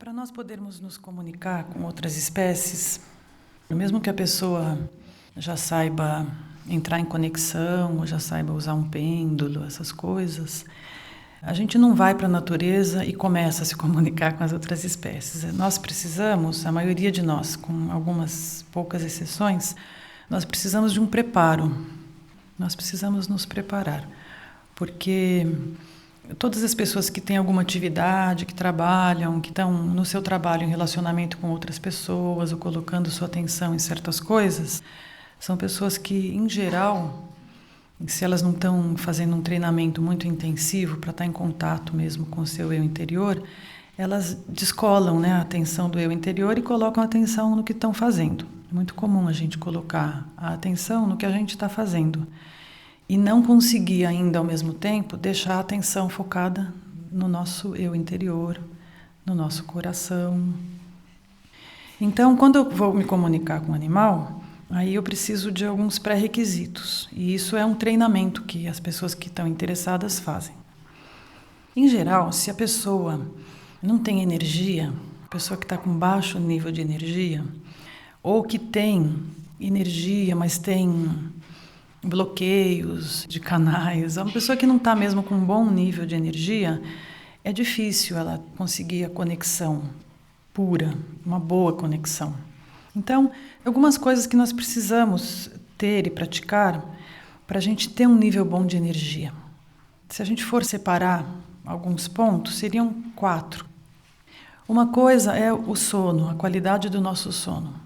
Para nós podermos nos comunicar com outras espécies, mesmo que a pessoa já saiba entrar em conexão, ou já saiba usar um pêndulo, essas coisas, a gente não vai para a natureza e começa a se comunicar com as outras espécies. Nós precisamos, a maioria de nós, com algumas poucas exceções, nós precisamos de um preparo. Nós precisamos nos preparar, porque todas as pessoas que têm alguma atividade, que trabalham, que estão no seu trabalho em relacionamento com outras pessoas ou colocando sua atenção em certas coisas, são pessoas que, em geral, se elas não estão fazendo um treinamento muito intensivo para estar em contato mesmo com o seu eu interior, elas descolam, né, a atenção do eu interior e colocam a atenção no que estão fazendo. É muito comum a gente colocar a atenção no que a gente está fazendo e não conseguir ainda, ao mesmo tempo, deixar a atenção focada no nosso eu interior, no nosso coração. Então, quando eu vou me comunicar com o animal, aí eu preciso de alguns pré-requisitos. E isso é um treinamento que as pessoas que estão interessadas fazem. Em geral, se a pessoa não tem energia, a pessoa que está com baixo nível de energia, ou que tem energia, mas tem bloqueios de canais, uma pessoa que não está mesmo com um bom nível de energia, é difícil ela conseguir a conexão pura, uma boa conexão. Então, algumas coisas que nós precisamos ter e praticar para a gente ter um nível bom de energia. Se a gente for separar alguns pontos, seriam 4. Uma coisa é o sono, a qualidade do nosso sono.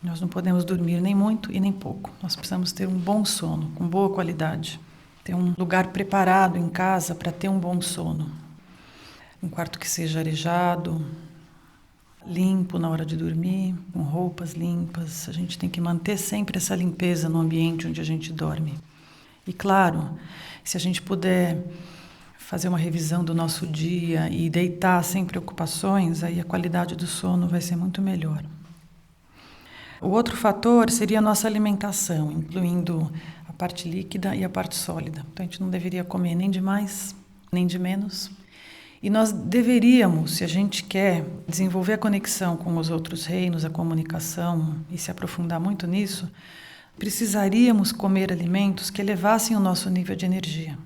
Nós não podemos dormir nem muito e nem pouco. Nós precisamos ter um bom sono, com boa qualidade. Ter um lugar preparado em casa para ter um bom sono. Um quarto que seja arejado, limpo na hora de dormir, com roupas limpas. A gente tem que manter sempre essa limpeza no ambiente onde a gente dorme. E claro, se a gente puder fazer uma revisão do nosso dia e deitar sem preocupações, aí a qualidade do sono vai ser muito melhor. O outro fator seria a nossa alimentação, incluindo a parte líquida e a parte sólida. Então, a gente não deveria comer nem de mais, nem de menos. E nós deveríamos, se a gente quer desenvolver a conexão com os outros reinos, a comunicação, e se aprofundar muito nisso, precisaríamos comer alimentos que elevassem o nosso nível de energia.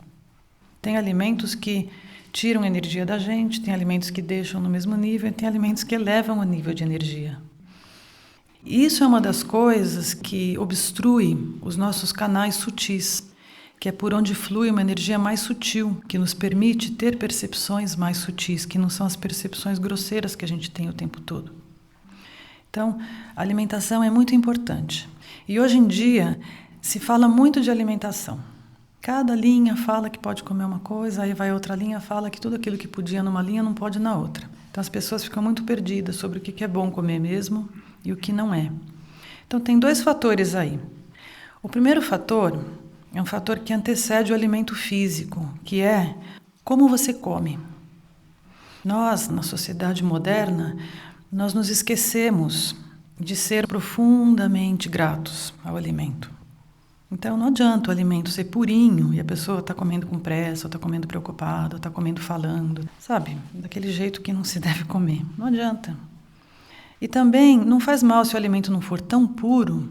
Tem alimentos que tiram energia da gente, tem alimentos que deixam no mesmo nível, e tem alimentos que elevam o nível de energia. Isso é uma das coisas que obstrui os nossos canais sutis, que é por onde flui uma energia mais sutil, que nos permite ter percepções mais sutis, que não são as percepções grosseiras que a gente tem o tempo todo. Então, a alimentação é muito importante. E hoje em dia se fala muito de alimentação. Cada linha fala que pode comer uma coisa, aí vai outra linha fala que tudo aquilo que podia numa linha não pode na outra. Então as pessoas ficam muito perdidas sobre o que é bom comer mesmo e o que não é. Então tem 2 fatores aí. O primeiro fator é um fator que antecede o alimento físico, que é como você come. Nós, na sociedade moderna, nós nos esquecemos de ser profundamente gratos ao alimento. Então não adianta o alimento ser purinho e a pessoa está comendo com pressa, ou está comendo preocupada, ou está comendo falando, sabe? Daquele jeito que não se deve comer. Não adianta. E também não faz mal se o alimento não for tão puro,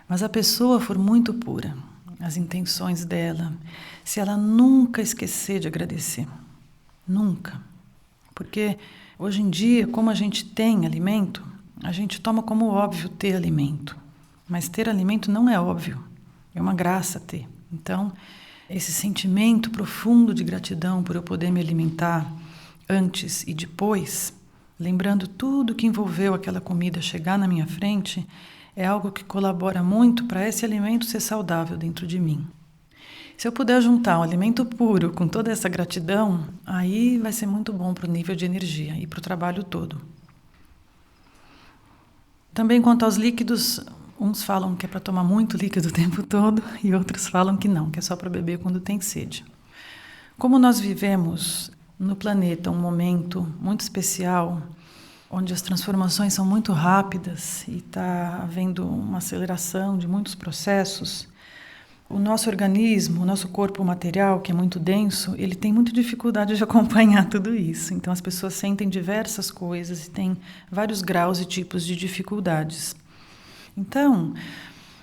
mas a pessoa for muito pura, as intenções dela, se ela nunca esquecer de agradecer. Nunca. Porque hoje em dia, como a gente tem alimento, a gente toma como óbvio ter alimento. Mas ter alimento não é óbvio. É uma graça ter. Então, esse sentimento profundo de gratidão por eu poder me alimentar antes e depois, lembrando tudo que envolveu aquela comida chegar na minha frente, é algo que colabora muito para esse alimento ser saudável dentro de mim. Se eu puder juntar um alimento puro com toda essa gratidão, aí vai ser muito bom para o nível de energia e para o trabalho todo. Também quanto aos líquidos, uns falam que é para tomar muito líquido o tempo todo e outros falam que não, que é só para beber quando tem sede. Como nós vivemos no planeta um momento muito especial, onde as transformações são muito rápidas e está havendo uma aceleração de muitos processos, O nosso organismo, o nosso corpo material, que é muito denso, ele tem muita dificuldade de acompanhar tudo isso. Então, as pessoas sentem diversas coisas e têm vários graus e tipos de dificuldades. Então,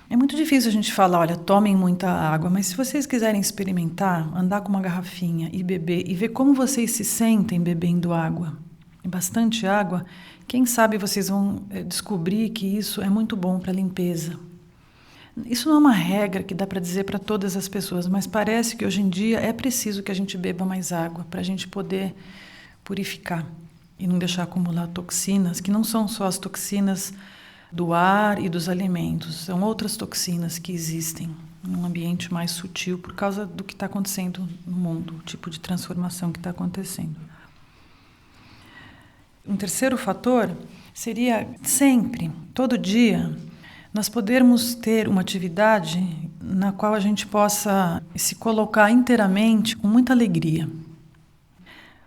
é muito difícil a gente falar, olha, tomem muita água, mas se vocês quiserem experimentar, andar com uma garrafinha e beber e ver como vocês se sentem bebendo água, bastante água, quem sabe vocês vão descobrir que isso é muito bom para a limpeza. Isso não é uma regra que dá para dizer para todas as pessoas, mas parece que hoje em dia é preciso que a gente beba mais água para a gente poder purificar e não deixar acumular toxinas, que não são só as toxinas do ar e dos alimentos, são outras toxinas que existem num ambiente mais sutil por causa do que está acontecendo no mundo, o tipo de transformação que está acontecendo. Um terceiro fator seria sempre, todo dia, nós podermos ter uma atividade na qual a gente possa se colocar inteiramente com muita alegria.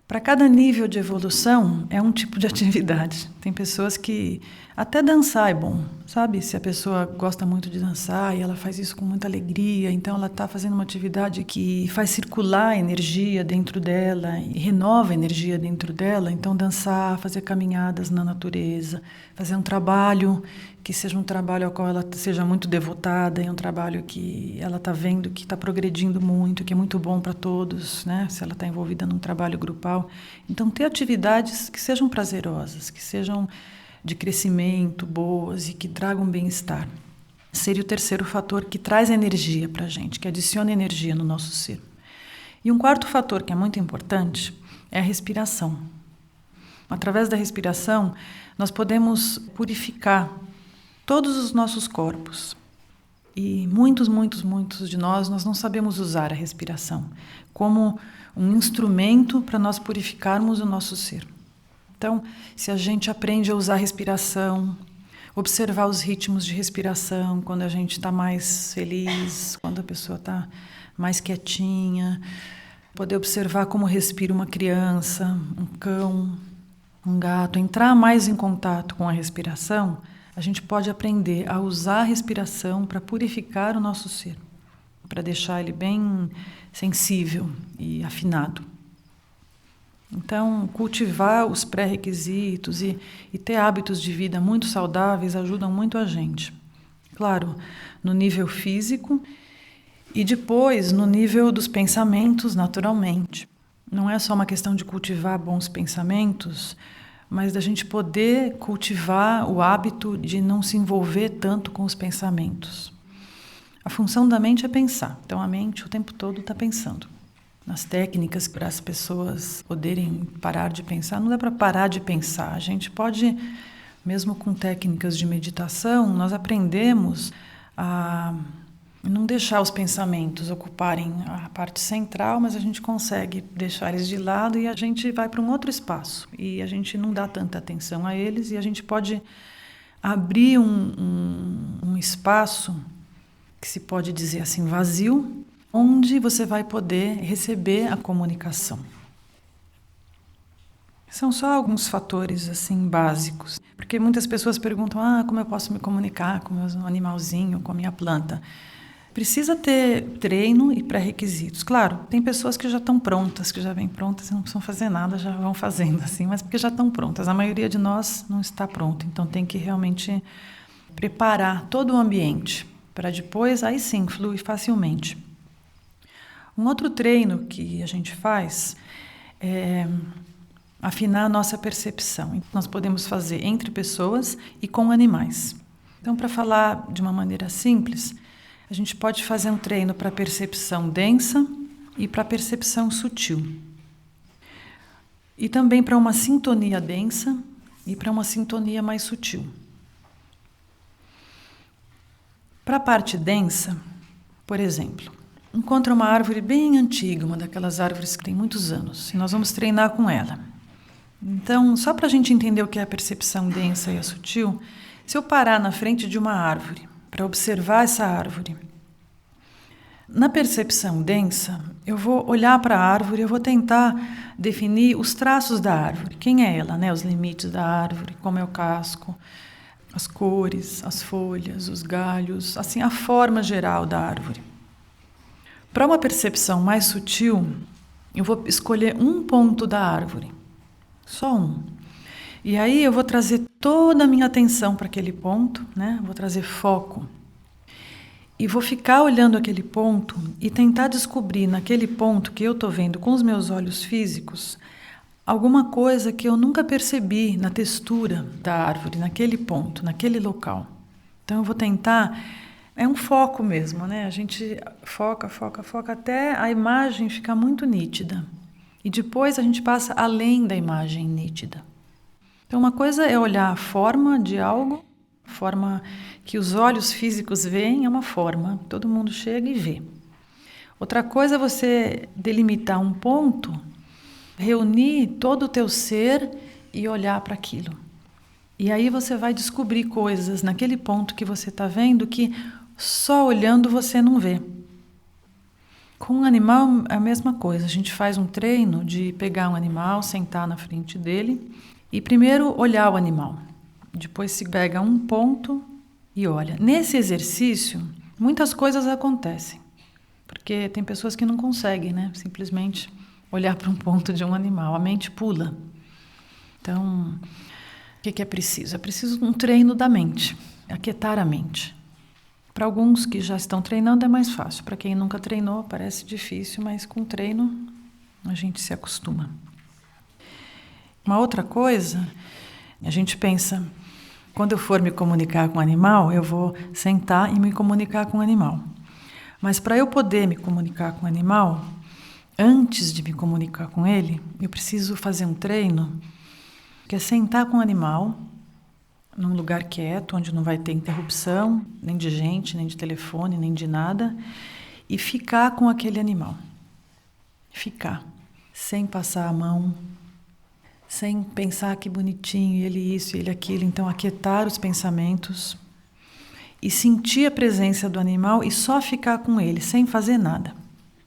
Para cada nível de evolução é um tipo de atividade. Tem pessoas que até dançar é bom, sabe? Se a pessoa gosta muito de dançar e ela faz isso com muita alegria, então ela está fazendo uma atividade que faz circular a energia dentro dela e renova a energia dentro dela. Então dançar, fazer caminhadas na natureza, fazer um trabalho que seja um trabalho ao qual ela seja muito devotada e um trabalho que ela está vendo que está progredindo muito, que é muito bom para todos, né? Se ela está envolvida num trabalho grupal. Então, ter atividades que sejam prazerosas, que sejam de crescimento, boas e que tragam bem-estar. Seria o terceiro fator que traz energia para a gente, que adiciona energia no nosso ser. E um quarto fator que é muito importante é a respiração. Através da respiração, nós podemos purificar todos os nossos corpos. E muitos de nós não sabemos usar a respiração como um instrumento para nós purificarmos o nosso ser. Então, se a gente aprende a usar a respiração, observar os ritmos de respiração, quando a gente está mais feliz, quando a pessoa está mais quietinha, poder observar como respira uma criança, um cão, um gato, entrar mais em contato com a respiração, a gente pode aprender a usar a respiração para purificar o nosso ser, para deixar ele bem sensível e afinado. Então, cultivar os pré-requisitos e ter hábitos de vida muito saudáveis ajudam muito a gente. Claro, no nível físico e depois no nível dos pensamentos, naturalmente. Não é só uma questão de cultivar bons pensamentos, mas da gente poder cultivar o hábito de não se envolver tanto com os pensamentos. A função da mente é pensar. Então, a mente o tempo todo está pensando. Nas técnicas para as pessoas poderem parar de pensar, não dá para parar de pensar. A gente pode, mesmo com técnicas de meditação, nós aprendemos a não deixar os pensamentos ocuparem a parte central, mas a gente consegue deixar eles de lado e a gente vai para um outro espaço. E a gente não dá tanta atenção a eles e a gente pode abrir um espaço, que se pode dizer assim, vazio, onde você vai poder receber a comunicação. São só alguns fatores assim básicos, porque muitas pessoas perguntam, como eu posso me comunicar com o meu animalzinho, com a minha planta? Precisa ter treino e pré-requisitos. Claro, tem pessoas que já estão prontas, que já vêm prontas e não precisam fazer nada, já vão fazendo assim, mas porque já estão prontas. A maioria de nós não está pronta, então tem que realmente preparar todo o ambiente para depois, aí sim, fluir facilmente. Um outro treino que a gente faz é afinar a nossa percepção. Nós podemos fazer entre pessoas e com animais. Então, para falar de uma maneira simples, a gente pode fazer um treino para percepção densa e para percepção sutil. E também para uma sintonia densa e para uma sintonia mais sutil. Para a parte densa, por exemplo, encontra uma árvore bem antiga, uma daquelas árvores que tem muitos anos, e nós vamos treinar com ela. Então, só para a gente entender o que é a percepção densa e a sutil, se eu parar na frente de uma árvore para observar essa árvore, na percepção densa, eu vou olhar para a árvore, eu vou tentar definir os traços da árvore. Quem é ela, né? Os limites da árvore, como é o casco, as cores, as folhas, os galhos, assim, a forma geral da árvore. Para uma percepção mais sutil, eu vou escolher um ponto da árvore, só um. E aí eu vou trazer toda a minha atenção para aquele ponto, né? Vou trazer foco. E vou ficar olhando aquele ponto e tentar descobrir naquele ponto que eu estou vendo com os meus olhos físicos alguma coisa que eu nunca percebi na textura da árvore, naquele ponto, naquele local. Então eu vou tentar, é um foco mesmo, né? A gente foca até a imagem ficar muito nítida. E depois a gente passa além da imagem nítida. Então uma coisa é olhar a forma de algo, forma que os olhos físicos veem, é uma forma, todo mundo chega e vê. Outra coisa é você delimitar um ponto, reunir todo o teu ser e olhar para aquilo. E aí você vai descobrir coisas naquele ponto que você está vendo que só olhando você não vê. Com um animal é a mesma coisa. A gente faz um treino de pegar um animal, sentar na frente dele e primeiro olhar o animal. Depois se pega um ponto e olha. Nesse exercício, muitas coisas acontecem. Porque tem pessoas que não conseguem, né? Simplesmente olhar para um ponto de um animal. A mente pula. Então, o que é preciso? É preciso um treino da mente, aquietar a mente. Para alguns que já estão treinando é mais fácil. Para quem nunca treinou, parece difícil, mas com treino a gente se acostuma. Uma outra coisa, a gente pensa, quando eu for me comunicar com o animal, eu vou sentar e me comunicar com o animal. Mas para eu poder me comunicar com o animal, antes de me comunicar com ele, eu preciso fazer um treino, que é sentar com o animal, num lugar quieto, onde não vai ter interrupção, nem de gente, nem de telefone, nem de nada, e ficar com aquele animal. Ficar, sem passar a mão, sem pensar que bonitinho, ele isso, ele aquilo. Então, aquietar os pensamentos e sentir a presença do animal e só ficar com ele, sem fazer nada.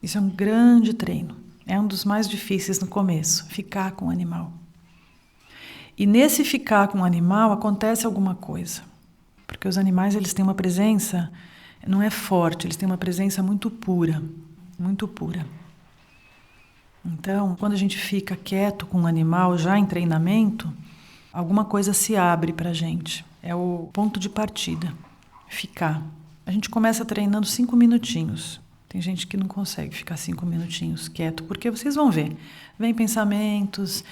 Isso é um grande treino. É um dos mais difíceis no começo, ficar com o animal. E nesse ficar com o animal acontece alguma coisa. Porque os animais, eles têm uma presença, não é forte, eles têm uma presença muito pura, muito pura. Então, quando a gente fica quieto com um animal já em treinamento, alguma coisa se abre para a gente. É o ponto de partida. Ficar. A gente começa treinando 5 minutinhos. Tem gente que não consegue ficar 5 minutinhos quieto, porque vocês vão ver. Vem pensamentos.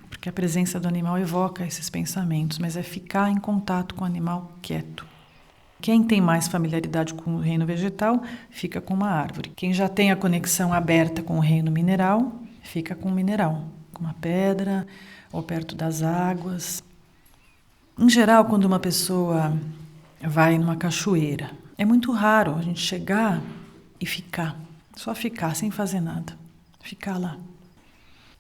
Porque a presença do animal evoca esses pensamentos, mas é ficar em contato com o animal quieto. Quem tem mais familiaridade com o reino vegetal, fica com uma árvore. Quem já tem a conexão aberta com o reino mineral, fica com um mineral, com uma pedra ou perto das águas. Em geral, quando uma pessoa vai numa cachoeira, é muito raro a gente chegar e ficar, só ficar sem fazer nada, ficar lá.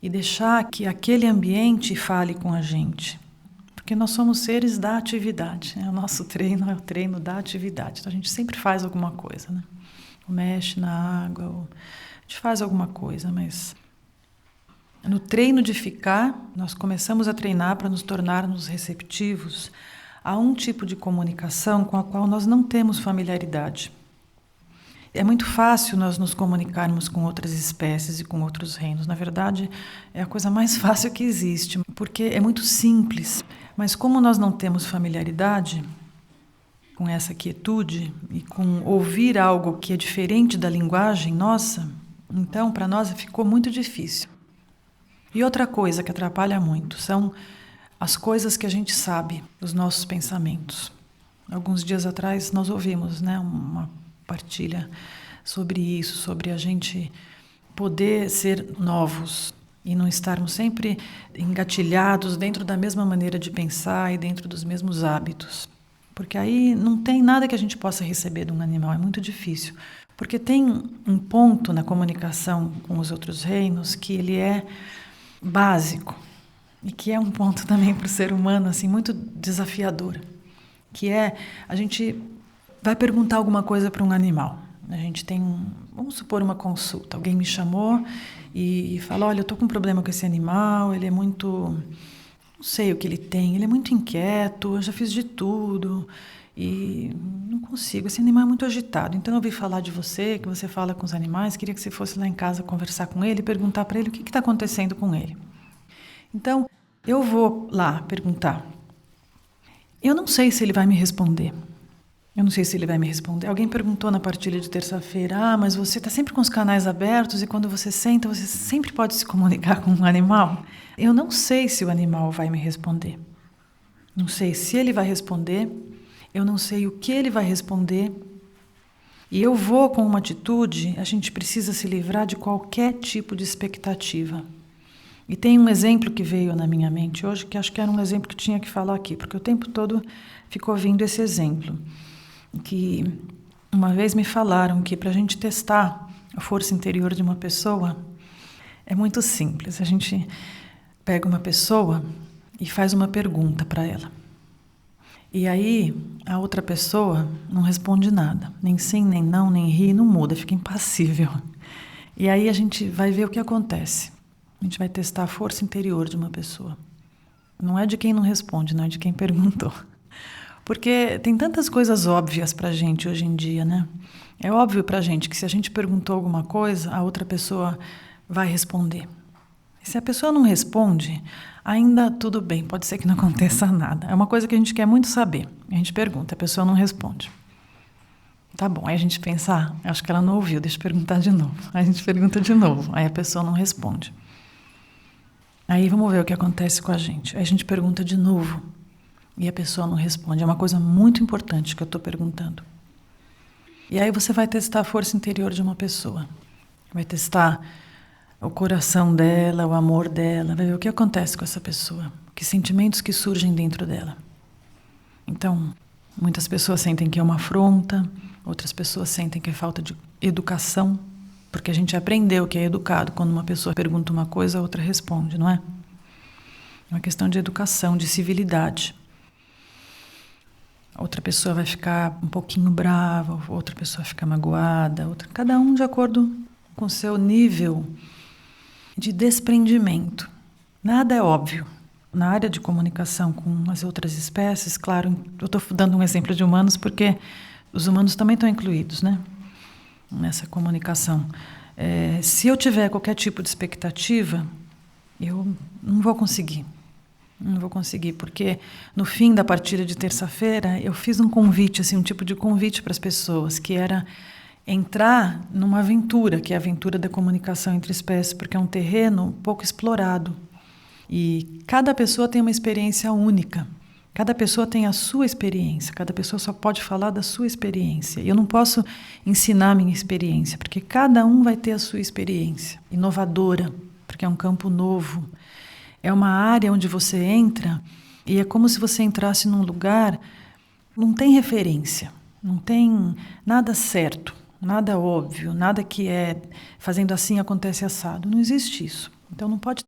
E deixar que aquele ambiente fale com a gente. Porque nós somos seres da atividade. Né? O nosso treino é o treino da atividade. Então a gente sempre faz alguma coisa. Né? Ou mexe na água, ou a gente faz alguma coisa, mas no treino de ficar, nós começamos a treinar para nos tornarmos receptivos a um tipo de comunicação com a qual nós não temos familiaridade. É muito fácil nós nos comunicarmos com outras espécies e com outros reinos. Na verdade, é a coisa mais fácil que existe, porque é muito simples. Mas como nós não temos familiaridade com essa quietude e com ouvir algo que é diferente da linguagem nossa, então para nós ficou muito difícil. E outra coisa que atrapalha muito são as coisas que a gente sabe, os nossos pensamentos. Alguns dias atrás nós ouvimos, né, uma partilha sobre isso, sobre a gente poder ser novos e não estarmos sempre engatilhados dentro da mesma maneira de pensar e dentro dos mesmos hábitos. Porque aí não tem nada que a gente possa receber de um animal, é muito difícil. Porque tem um ponto na comunicação com os outros reinos que ele é básico e que é um ponto também para o ser humano assim, muito desafiador, que é a gente vai perguntar alguma coisa para um animal. A gente tem, vamos supor, uma consulta. Alguém me chamou e fala, olha, eu estou com um problema com esse animal, ele é muito, não sei o que ele tem, ele é muito inquieto, eu já fiz de tudo. e não consigo, esse animal é muito agitado. Então eu ouvi falar de você, que você fala com os animais, queria que você fosse lá em casa conversar com ele, perguntar para ele o que está acontecendo com ele. Então eu vou lá perguntar. Eu não sei se ele vai me responder. Alguém perguntou na partilha de terça-feira, mas você está sempre com os canais abertos e quando você senta, você sempre pode se comunicar com um animal? Eu não sei se o animal vai me responder. Não sei se ele vai responder, eu não sei o que ele vai responder. E eu vou com uma atitude, a gente precisa se livrar de qualquer tipo de expectativa. E tem um exemplo que veio na minha mente hoje, que acho que era um exemplo que tinha que falar aqui, porque o tempo todo ficou vindo esse exemplo. Que uma vez me falaram que para a gente testar a força interior de uma pessoa é muito simples. A gente pega uma pessoa e faz uma pergunta para ela. E aí a outra pessoa não responde nada, nem sim, nem não, nem ri, não muda, fica impassível. E aí a gente vai ver o que acontece. A gente vai testar a força interior de uma pessoa. Não é de quem não responde, não é de quem perguntou. Porque tem tantas coisas óbvias para a gente hoje em dia, né? É óbvio para a gente que se a gente perguntou alguma coisa, a outra pessoa vai responder. E se a pessoa não responde, ainda tudo bem, pode ser que não aconteça nada. É uma coisa que a gente quer muito saber. A gente pergunta, a pessoa não responde. Tá bom, aí a gente pensa, acho que ela não ouviu, deixa eu perguntar de novo. Aí a gente pergunta de novo, aí a pessoa não responde. Aí vamos ver o que acontece com a gente. Aí a gente pergunta de novo. E a pessoa não responde. É uma coisa muito importante que eu estou perguntando. E aí você vai testar a força interior de uma pessoa. Vai testar o coração dela, o amor dela. Vai ver o que acontece com essa pessoa. Que sentimentos que surgem dentro dela. Então, muitas pessoas sentem que é uma afronta. Outras pessoas sentem que é falta de educação. Porque a gente aprendeu que é educado. Quando uma pessoa pergunta uma coisa, a outra responde, não é? É uma questão de educação, de civilidade. Outra pessoa vai ficar um pouquinho brava, outra pessoa vai ficar magoada, cada um de acordo com o seu nível de desprendimento. Nada é óbvio. Na área de comunicação com as outras espécies, claro, eu estou dando um exemplo de humanos porque os humanos também estão incluídos, né, nessa comunicação. Se eu tiver qualquer tipo de expectativa, eu não vou conseguir. Não vou conseguir, porque no fim da partilha de terça-feira eu fiz um convite, assim, um tipo de convite para as pessoas, que era entrar numa aventura, que é a aventura da comunicação entre espécies, porque é um terreno pouco explorado. E cada pessoa tem uma experiência única, cada pessoa tem a sua experiência, cada pessoa só pode falar da sua experiência. E eu não posso ensinar a minha experiência, porque cada um vai ter a sua experiência, inovadora, porque é um campo novo. É uma área onde você entra e é como se você entrasse num lugar, não tem referência, não tem nada certo, nada óbvio, nada que é fazendo assim acontece assado. Não existe isso. Então não pode